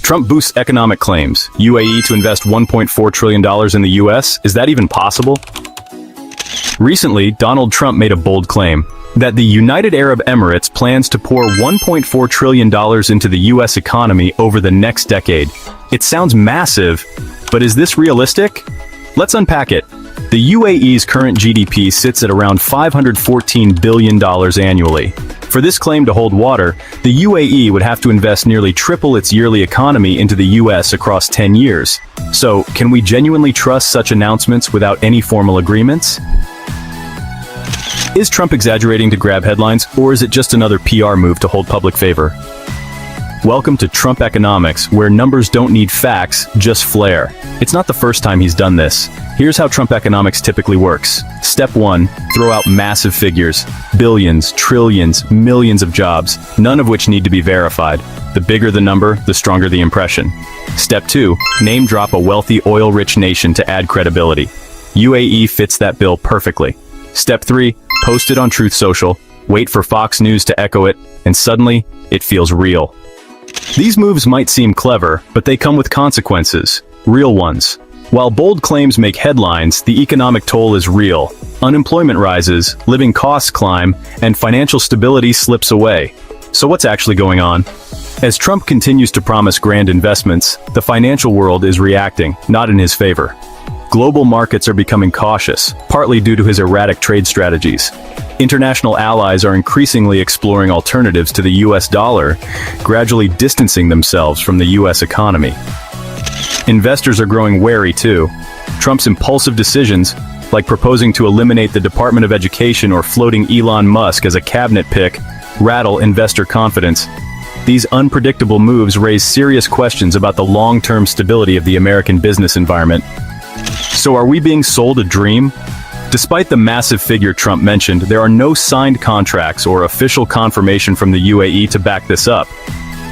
Trump boosts economic claims. UAE to invest $1.4 trillion in the US? Is that even possible? Recently, Donald Trump made a bold claim that the United Arab Emirates plans to pour $1.4 trillion into the US economy over the next decade. It sounds massive, but is this realistic? Let's unpack it. The UAE's current GDP sits at around $514 billion annually. For this claim to hold water, the UAE would have to invest nearly triple its yearly economy into the US across 10 years. So, can we genuinely trust such announcements without any formal agreements? Is Trump exaggerating to grab headlines, or is it just another PR move to hold public favor? Welcome to Trump Economics, where numbers don't need facts, just flair. It's not the first time he's done this. Here's how Trump economics typically works. Step 1, throw out massive figures. Billions, trillions, millions of jobs, none of which need to be verified. The bigger the number, the stronger the impression. Step 2, name drop a wealthy, oil-rich nation to add credibility. UAE fits that bill perfectly. Step 3, post it on Truth Social, wait for Fox News to echo it, and suddenly, it feels real. These moves might seem clever, but they come with consequences. Real ones. While bold claims make headlines, the economic toll is real. Unemployment rises, living costs climb, and financial stability slips away. So what's actually going on? As Trump continues to promise grand investments, the financial world is reacting, not in his favor. Global markets are becoming cautious, partly due to his erratic trade strategies. International allies are increasingly exploring alternatives to the US dollar, gradually distancing themselves from the US economy. Investors are growing wary too. Trump's impulsive decisions, like proposing to eliminate the Department of Education or floating Elon Musk as a cabinet pick, rattle investor confidence. These unpredictable moves raise serious questions about the long-term stability of the American business environment. So are we being sold a dream? Despite the massive figure Trump mentioned, there are no signed contracts or official confirmation from the UAE to back this up.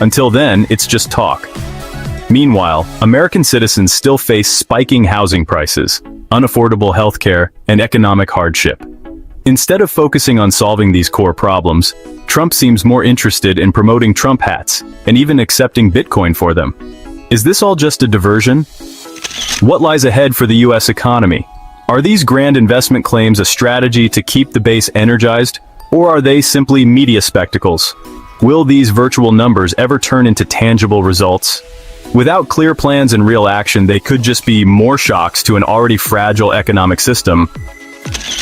Until then, it's just talk. Meanwhile, American citizens still face spiking housing prices, unaffordable healthcare, and economic hardship. Instead of focusing on solving these core problems, Trump seems more interested in promoting Trump hats, and even accepting Bitcoin for them. Is this all just a diversion? What lies ahead for the US economy? Are these grand investment claims a strategy to keep the base energized, or are they simply media spectacles? Will these virtual numbers ever turn into tangible results? Without clear plans and real action, they could just be more shocks to an already fragile economic system.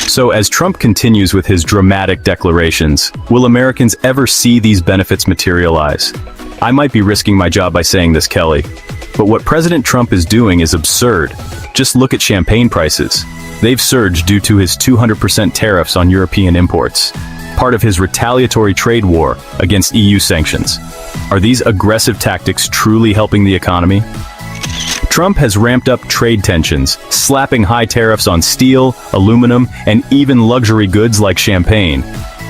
So as Trump continues with his dramatic declarations, will Americans ever see these benefits materialize? I might be risking my job by saying this, Kelly, but what President Trump is doing is absurd. Just look at champagne prices. They've surged due to his 200% tariffs on European imports, part of his retaliatory trade war against EU sanctions. Are these aggressive tactics truly helping the economy? Trump has ramped up trade tensions, slapping high tariffs on steel, aluminum, and even luxury goods like champagne.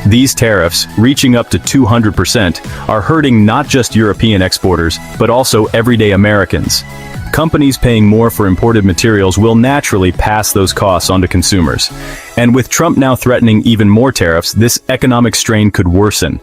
These tariffs, reaching up to 200%, are hurting not just European exporters, but also everyday Americans. Companies paying more for imported materials will naturally pass those costs on to consumers. And with Trump now threatening even more tariffs, this economic strain could worsen.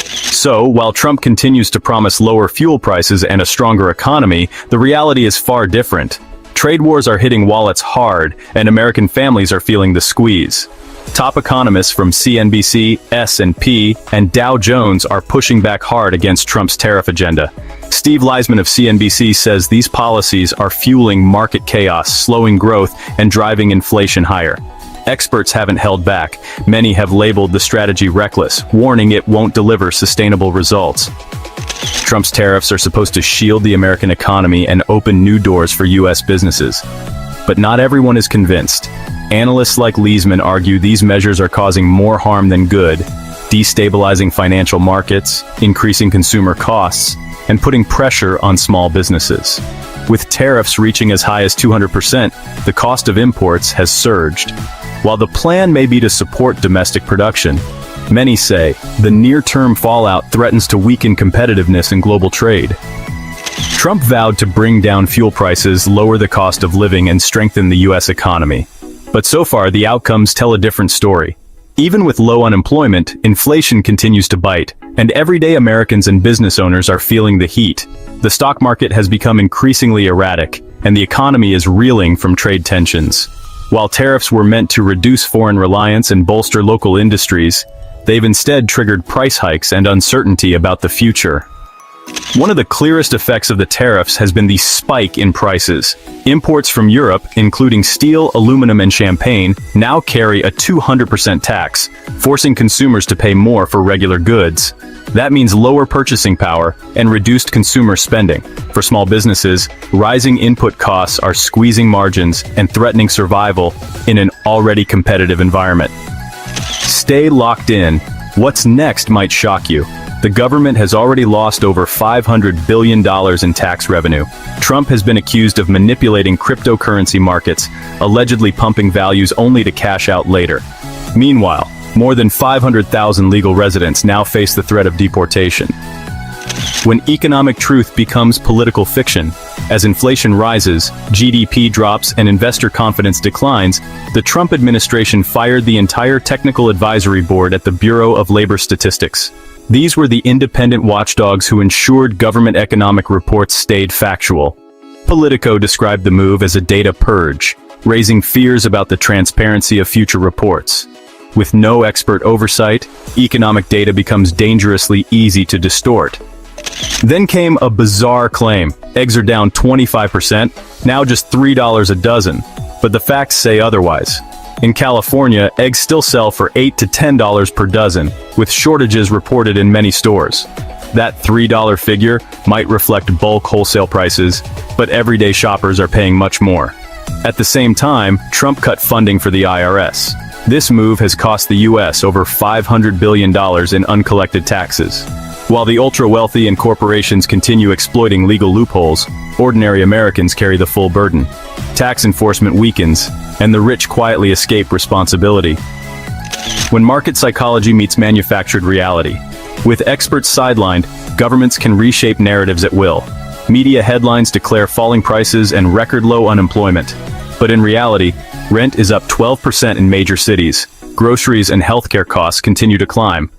So, while Trump continues to promise lower fuel prices and a stronger economy, the reality is far different. Trade wars are hitting wallets hard, and American families are feeling the squeeze. Top economists from CNBC, S&P, and Dow Jones are pushing back hard against Trump's tariff agenda. Steve Leisman of CNBC says these policies are fueling market chaos, slowing growth, and driving inflation higher. Experts haven't held back. Many have labeled the strategy reckless, warning it won't deliver sustainable results. Trump's tariffs are supposed to shield the American economy and open new doors for U.S. businesses. But not everyone is convinced. Analysts like Leisman argue these measures are causing more harm than good, destabilizing financial markets, increasing consumer costs, and putting pressure on small businesses. With tariffs reaching as high as 200%, the cost of imports has surged. While the plan may be to support domestic production, many say the near-term fallout threatens to weaken competitiveness in global trade. Trump vowed to bring down fuel prices, lower the cost of living, and strengthen the U.S. economy. But so far, the outcomes tell a different story. Even with low unemployment, inflation continues to bite, And everyday Americans and business owners are feeling the heat. The stock market has become increasingly erratic, and the economy is reeling from trade tensions. While tariffs were meant to reduce foreign reliance and bolster local industries, they've instead triggered price hikes and uncertainty about the future. One of the clearest effects of the tariffs has been the spike in prices. Imports from Europe, including steel, aluminum, and champagne, now carry a 200% tax, forcing consumers to pay more for regular goods. That means lower purchasing power and reduced consumer spending. For small businesses, rising input costs are squeezing margins and threatening survival in an already competitive environment. Stay locked in. What's next might shock you. The government has already lost over $500 billion in tax revenue. Trump has been accused of manipulating cryptocurrency markets, allegedly pumping values only to cash out later. Meanwhile, more than 500,000 legal residents now face the threat of deportation. When economic truth becomes political fiction, as inflation rises, GDP drops, and investor confidence declines, the Trump administration fired the entire technical advisory board at the Bureau of Labor Statistics. These were the independent watchdogs who ensured government economic reports stayed factual. Politico described the move as a data purge, raising fears about the transparency of future reports. With no expert oversight, economic data becomes dangerously easy to distort. Then came a bizarre claim. Eggs are down 25%, now just $3 a dozen. But the facts say otherwise. In California, eggs still sell for $8 to $10 per dozen, with shortages reported in many stores. That $3 figure might reflect bulk wholesale prices, but everyday shoppers are paying much more. At the same time, Trump cut funding for the IRS. This move has cost the U.S. over $500 billion in uncollected taxes. While the ultra-wealthy and corporations continue exploiting legal loopholes, ordinary Americans carry the full burden. Tax enforcement weakens, and the rich quietly escape responsibility. When market psychology meets manufactured reality, with experts sidelined, governments can reshape narratives at will. Media headlines declare falling prices and record-low unemployment. But in reality, rent is up 12% in major cities, groceries and healthcare costs continue to climb,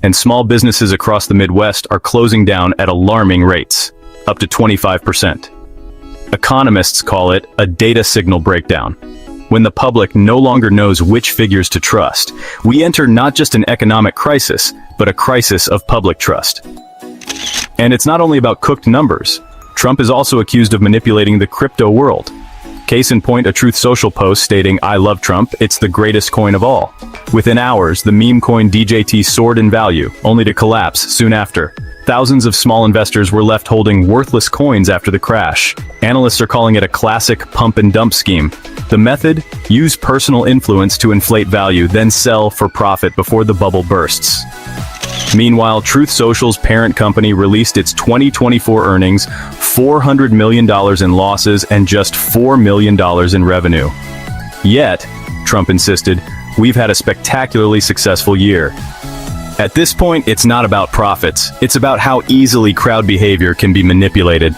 and small businesses across the Midwest are closing down at alarming rates, up to 25%. Economists call it a data signal breakdown. When the public no longer knows which figures to trust, we enter not just an economic crisis, but a crisis of public trust. And it's not only about cooked numbers. Trump is also accused of manipulating the crypto world. Case in point, a Truth Social post stating, "I love Trump, it's the greatest coin of all." Within hours, the meme coin DJT soared in value, only to collapse soon after. Thousands of small investors were left holding worthless coins after the crash. Analysts are calling it a classic pump-and-dump scheme. The method? Use personal influence to inflate value, then sell for profit before the bubble bursts. Meanwhile, Truth Social's parent company released its 2024 earnings, $400 million in losses and just $4 million in revenue. Yet, Trump insisted, we've had a spectacularly successful year. At this point, it's not about profits, it's about how easily crowd behavior can be manipulated.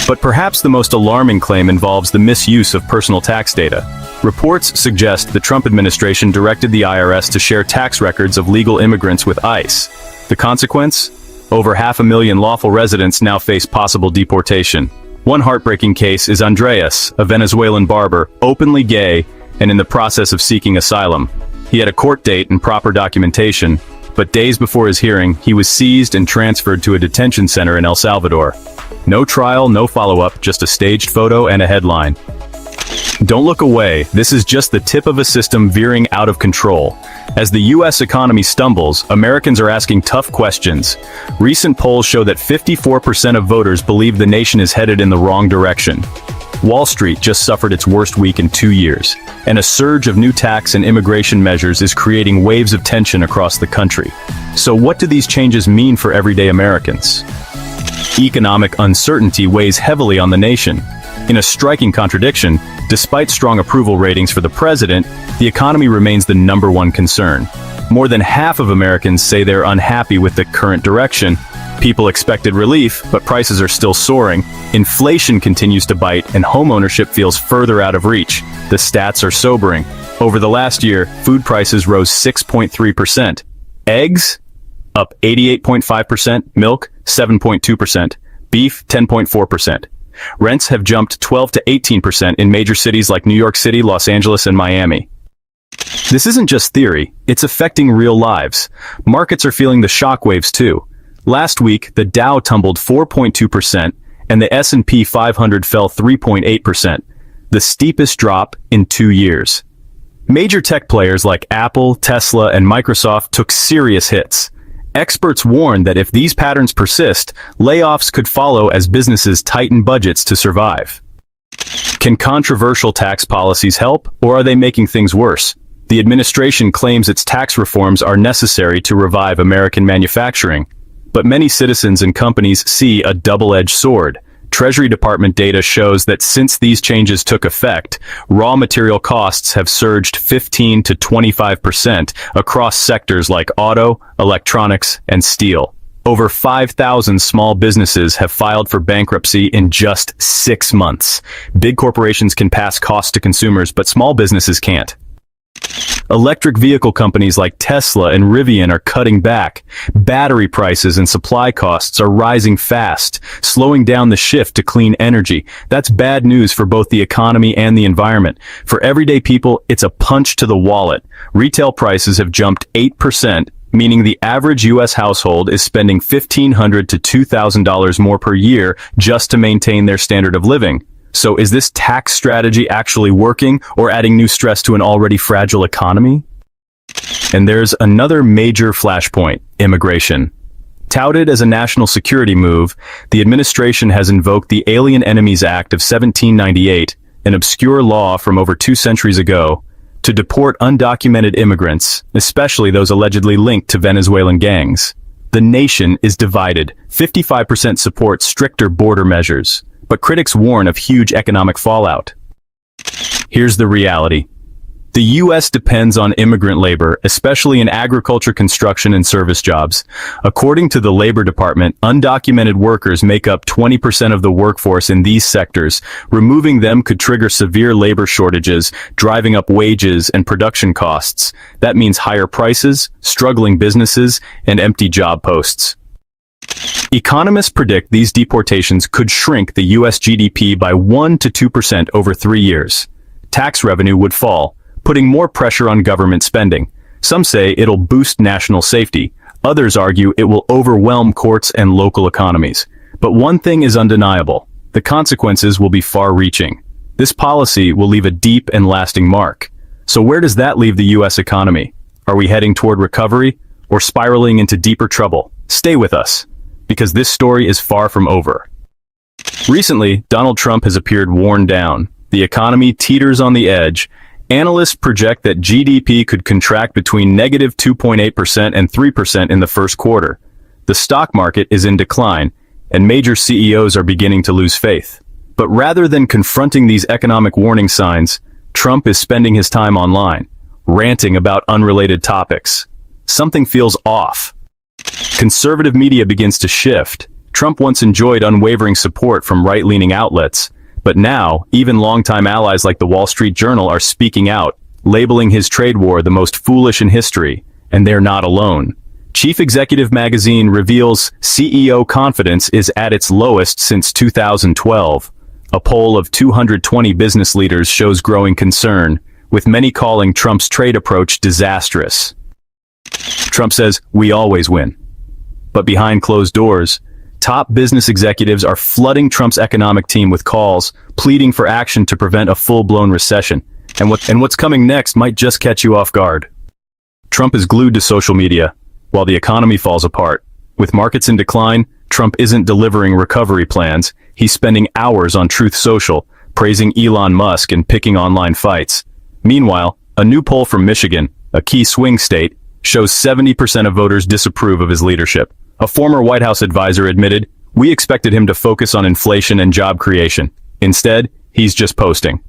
But perhaps the most alarming claim involves the misuse of personal tax data. Reports suggest the Trump administration directed the IRS to share tax records of legal immigrants with ICE. The consequence? Over 500,000 lawful residents now face possible deportation. One heartbreaking case is Andreas, a Venezuelan barber, openly gay, and in the process of seeking asylum. He had a court date and proper documentation, but days before his hearing, he was seized and transferred to a detention center in El Salvador. No trial, no follow-up, just a staged photo and a headline. Don't look away, this is just the tip of a system veering out of control. As the U.S. economy stumbles, Americans are asking tough questions. Recent polls show that 54% of voters believe the nation is headed in the wrong direction. Wall Street just suffered its worst week in 2 years, and a surge of new tax and immigration measures is creating waves of tension across the country. So what do these changes mean for everyday Americans? Economic uncertainty weighs heavily on the nation. In a striking contradiction, despite strong approval ratings for the president, the economy remains the #1 concern. More than half of Americans say they're unhappy with the current direction. People expected relief, but prices are still soaring. Inflation continues to bite, and homeownership feels further out of reach. The stats are sobering. Over the last year, food prices rose 6.3%. Eggs? up 88.5%, milk 7.2%, beef 10.4%. Rents have jumped 12 to 18% in major cities like New York City, Los Angeles, and Miami. This isn't just theory, it's affecting real lives. Markets are feeling the shockwaves too. Last week, the Dow tumbled 4.2% and the S&P 500 fell 3.8%, the steepest drop in 2 years. Major tech players like Apple, Tesla, and Microsoft took serious hits. Experts warn that if these patterns persist, layoffs could follow as businesses tighten budgets to survive. Can controversial tax policies help, or are they making things worse? The administration claims its tax reforms are necessary to revive American manufacturing. But many citizens and companies see a double-edged sword. Treasury Department data shows that since these changes took effect, raw material costs have surged 15 to 25% across sectors like auto, electronics, and steel. Over 5,000 small businesses have filed for bankruptcy in just 6 months. Big corporations can pass costs to consumers, but small businesses can't. Electric vehicle companies like Tesla and Rivian are cutting back. Battery prices and supply costs are rising fast, slowing down the shift to clean energy. That's bad news for both the economy and the environment. For everyday people, it's a punch to the wallet. Retail prices have jumped 8%, meaning the average U.S. household is spending $1,500 to $2,000 more per year just to maintain their standard of living. So is this tax strategy actually working or adding new stress to an already fragile economy? And there's another major flashpoint: immigration. Touted as a national security move, the administration has invoked the Alien Enemies Act of 1798, an obscure law from over 2 centuries ago, to deport undocumented immigrants, especially those allegedly linked to Venezuelan gangs. The nation is divided. 55% support stricter border measures, but critics warn of huge economic fallout. Here's the reality. The U.S. depends on immigrant labor, especially in agriculture, construction, and service jobs. According to the Labor Department, undocumented workers make up 20% of the workforce in these sectors. Removing them could trigger severe labor shortages, driving up wages and production costs. That means higher prices, struggling businesses, and empty job posts. Economists predict these deportations could shrink the U.S. GDP by 1 to 2% over 3 years. Tax revenue would fall, putting more pressure on government spending. Some say it'll boost national safety. Others argue it will overwhelm courts and local economies. But one thing is undeniable: the consequences will be far-reaching. This policy will leave a deep and lasting mark. So where does that leave the U.S. economy? Are we heading toward recovery or spiraling into deeper trouble? Stay with us, because this story is far from over. Recently, Donald Trump has appeared worn down. The economy teeters on the edge. Analysts project that GDP could contract between negative 2.8% and 3% in the first quarter. The stock market is in decline, and major CEOs are beginning to lose faith. But rather than confronting these economic warning signs, Trump is spending his time online, ranting about unrelated topics. Something feels off. Conservative media begins to shift. Trump once enjoyed unwavering support from right-leaning outlets, but now, even longtime allies like the Wall Street Journal are speaking out, labeling his trade war the most foolish in history, and they're not alone. Chief Executive Magazine reveals CEO confidence is at its lowest since 2012. A poll of 220 business leaders shows growing concern, with many calling Trump's trade approach disastrous. Trump says, "We always win." But behind closed doors, top business executives are flooding Trump's economic team with calls, pleading for action to prevent a full-blown recession. And what's coming next might just catch you off guard. Trump is glued to social media, while the economy falls apart. With markets in decline, Trump isn't delivering recovery plans. He's spending hours on Truth Social, praising Elon Musk and picking online fights. Meanwhile, a new poll from Michigan, a key swing state, shows 70% of voters disapprove of his leadership. A former White House advisor admitted, "We expected him to focus on inflation and job creation. Instead, he's just posting."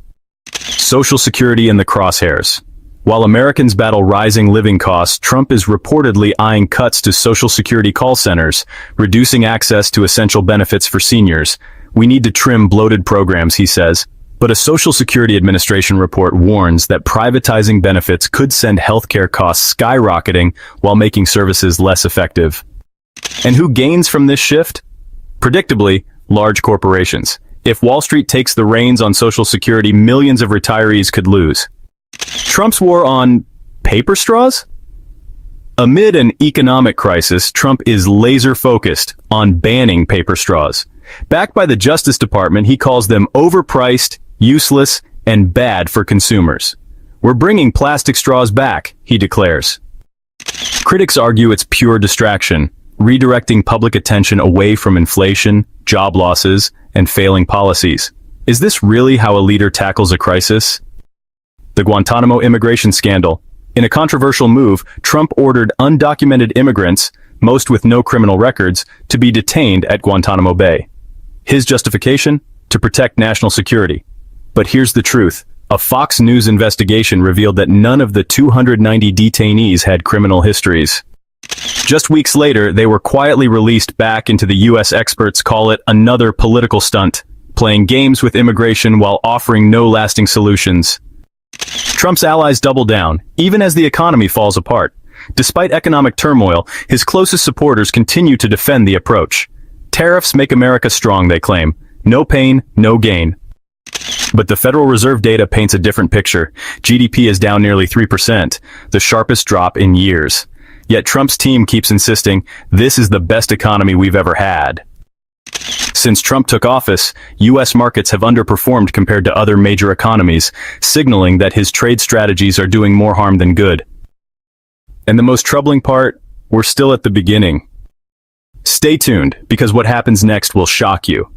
Social Security in the crosshairs. While Americans battle rising living costs, Trump is reportedly eyeing cuts to Social Security call centers, reducing access to essential benefits for seniors. "We need to trim bloated programs," he says. But a Social Security Administration report warns that privatizing benefits could send healthcare costs skyrocketing while making services less effective. And who gains from this shift? Predictably, large corporations. If Wall Street takes the reins on Social Security, millions of retirees could lose. Trump's war on paper straws? Amid an economic crisis, Trump is laser-focused on banning paper straws. Backed by the Justice Department, he calls them overpriced, useless, and bad for consumers. We're bringing plastic straws back, he declares. Critics argue it's pure distraction, redirecting public attention away from inflation, job losses, and failing policies. Is this really how a leader tackles a crisis? The Guantanamo immigration scandal. In a controversial move, Trump ordered undocumented immigrants, most with no criminal records, to be detained at Guantanamo Bay. His justification? To protect national security. But here's the truth. A Fox News investigation revealed that none of the 290 detainees had criminal histories. Just weeks later, they were quietly released back into the U.S. Experts call it another political stunt, playing games with immigration while offering no lasting solutions. Trump's allies double down, even as the economy falls apart. Despite economic turmoil, his closest supporters continue to defend the approach. Tariffs make America strong, they claim. No pain, no gain. But the Federal Reserve data paints a different picture. GDP is down nearly 3%, the sharpest drop in years. Yet Trump's team keeps insisting, this is the best economy we've ever had. Since Trump took office, U.S. markets have underperformed compared to other major economies, signaling that his trade strategies are doing more harm than good. And the most troubling part, we're still at the beginning. Stay tuned, because what happens next will shock you.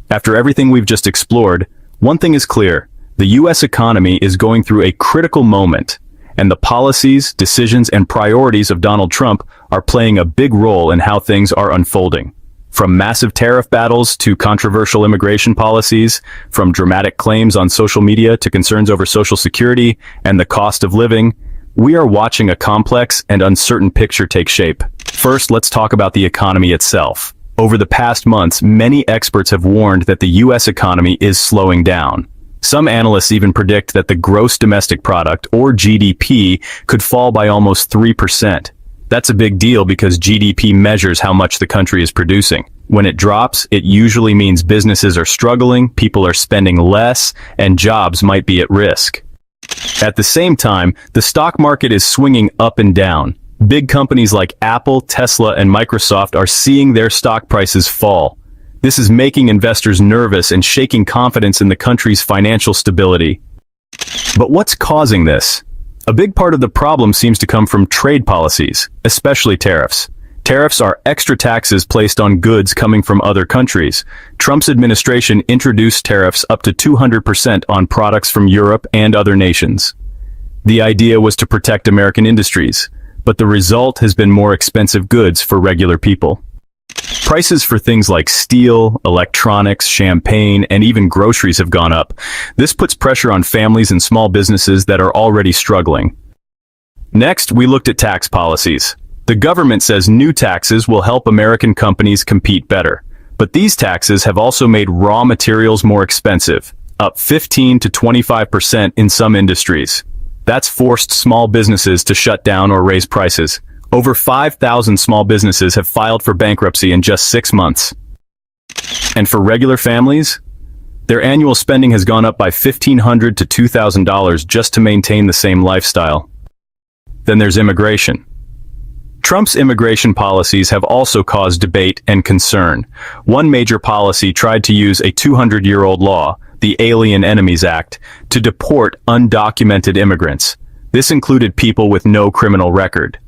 After everything we've just explored, one thing is clear. The U.S. economy is going through a critical moment, and the policies, decisions, and priorities of Donald Trump are playing a big role in how things are unfolding. From massive tariff battles to controversial immigration policies, from dramatic claims on social media to concerns over Social Security and the cost of living, we are watching a complex and uncertain picture take shape. First, let's talk about the economy itself. Over the past months, many experts have warned that the U.S. economy is slowing down. Some analysts even predict that the gross domestic product, or GDP, could fall by almost 3%. That's a big deal because GDP measures how much the country is producing. When it drops, it usually means businesses are struggling, people are spending less, and jobs might be at risk. At the same time, the stock market is swinging up and down. Big companies like Apple, Tesla, and Microsoft are seeing their stock prices fall. This is making investors nervous and shaking confidence in the country's financial stability. But what's causing this? A big part of the problem seems to come from trade policies, especially tariffs. Tariffs are extra taxes placed on goods coming from other countries. Trump's administration introduced tariffs up to 200% on products from Europe and other nations. The idea was to protect American industries, but the result has been more expensive goods for regular people. Prices for things like steel, electronics, champagne, and even groceries have gone up. This puts pressure on families and small businesses that are already struggling. Next, we looked at tax policies. The government says new taxes will help American companies compete better. But these taxes have also made raw materials more expensive, up 15 to 25% in some industries. That's forced small businesses to shut down or raise prices. Over 5,000 small businesses have filed for bankruptcy in just 6 months. And for regular families, their annual spending has gone up by $1,500 to $2,000 just to maintain the same lifestyle. Then there's immigration. Trump's immigration policies have also caused debate and concern. One major policy tried to use a 200-year-old law, the Alien Enemies Act, to deport undocumented immigrants. This included people with no criminal record.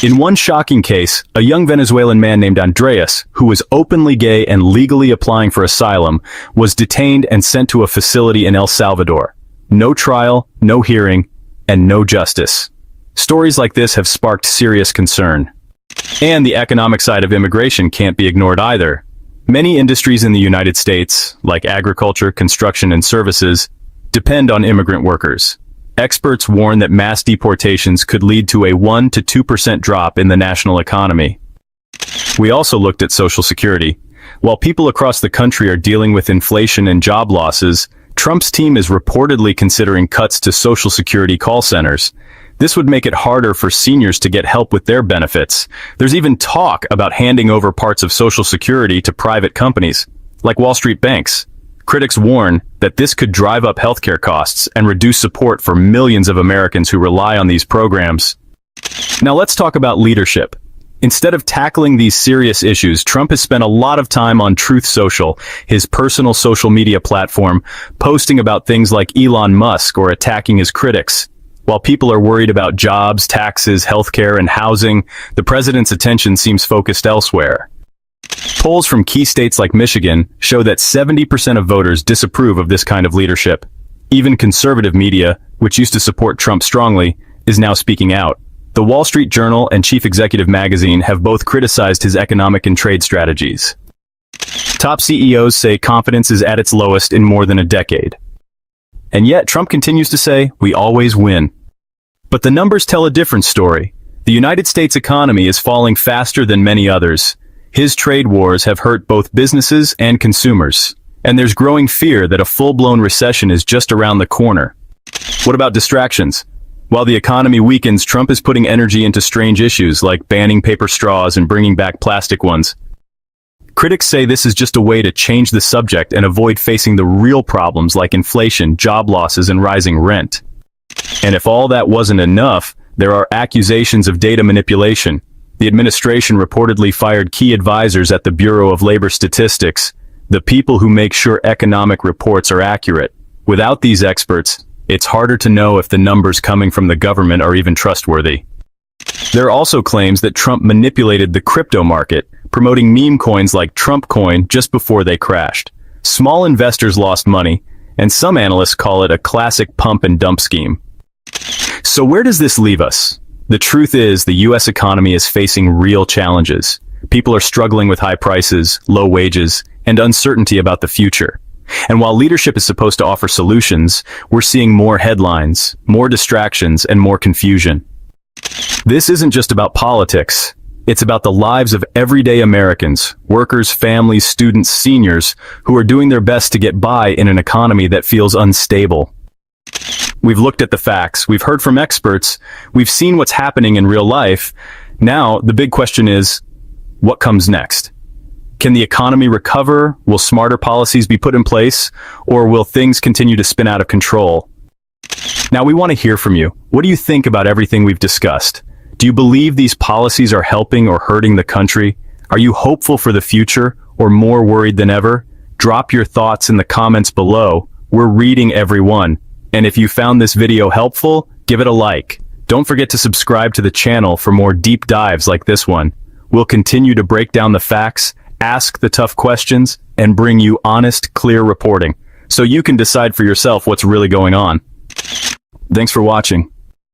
In one shocking case, a young Venezuelan man named Andreas, who was openly gay and legally applying for asylum, was detained and sent to a facility in El Salvador. No trial, no hearing, and no justice. Stories like this have sparked serious concern. And the economic side of immigration can't be ignored either. Many industries in the United States, like agriculture, construction, and services, depend on immigrant workers. Experts warn that mass deportations could lead to a 1 to 2% drop in the national economy. We also looked at Social Security. While people across the country are dealing with inflation and job losses, Trump's team is reportedly considering cuts to Social Security call centers. This would make it harder for seniors to get help with their benefits. There's even talk about handing over parts of Social Security to private companies, like Wall Street banks. Critics warn that this could drive up healthcare costs and reduce support for millions of Americans who rely on these programs. Now let's talk about leadership. Instead of tackling these serious issues, Trump has spent a lot of time on Truth Social, his personal social media platform, posting about things like Elon Musk or attacking his critics. While people are worried about jobs, taxes, healthcare, and housing, the president's attention seems focused elsewhere. Polls from key states like Michigan show that 70% of voters disapprove of this kind of leadership. Even conservative media, which used to support Trump strongly, is now speaking out. The Wall Street Journal and Chief Executive Magazine have both criticized his economic and trade strategies. Top CEOs say confidence is at its lowest in more than a decade. And yet, Trump continues to say, "We always win." But the numbers tell a different story. The United States economy is falling faster than many others. His trade wars have hurt both businesses and consumers. And there's growing fear that a full-blown recession is just around the corner. What about distractions? While the economy weakens, Trump is putting energy into strange issues like banning paper straws and bringing back plastic ones. Critics say this is just a way to change the subject and avoid facing the real problems like inflation, job losses, and rising rent. And if all that wasn't enough, there are accusations of data manipulation. The administration reportedly fired key advisors at the Bureau of Labor Statistics, the people who make sure economic reports are accurate. Without these experts, it's harder to know if the numbers coming from the government are even trustworthy. There are also claims that Trump manipulated the crypto market, promoting meme coins like Trump coin just before they crashed. Small investors lost money, and some analysts call it a classic pump and dump scheme. So where does this leave us? The truth is, the U.S. economy is facing real challenges. People are struggling with high prices, low wages, and uncertainty about the future. And while leadership is supposed to offer solutions, we're seeing more headlines, more distractions, and more confusion. This isn't just about politics. It's about the lives of everyday Americans, workers, families, students, seniors, who are doing their best to get by in an economy that feels unstable. We've looked at the facts, we've heard from experts, we've seen what's happening in real life. Now, the big question is, what comes next? Can the economy recover? Will smarter policies be put in place? Or will things continue to spin out of control? Now, we want to hear from you. What do you think about everything we've discussed? Do you believe these policies are helping or hurting the country? Are you hopeful for the future or more worried than ever? Drop your thoughts in the comments below. We're reading every one. And if you found this video helpful, give it a like. Don't forget to subscribe to the channel for more deep dives like this one. We'll continue to break down the facts, ask the tough questions, and bring you honest, clear reporting, so you can decide for yourself what's really going on. Thanks for watching.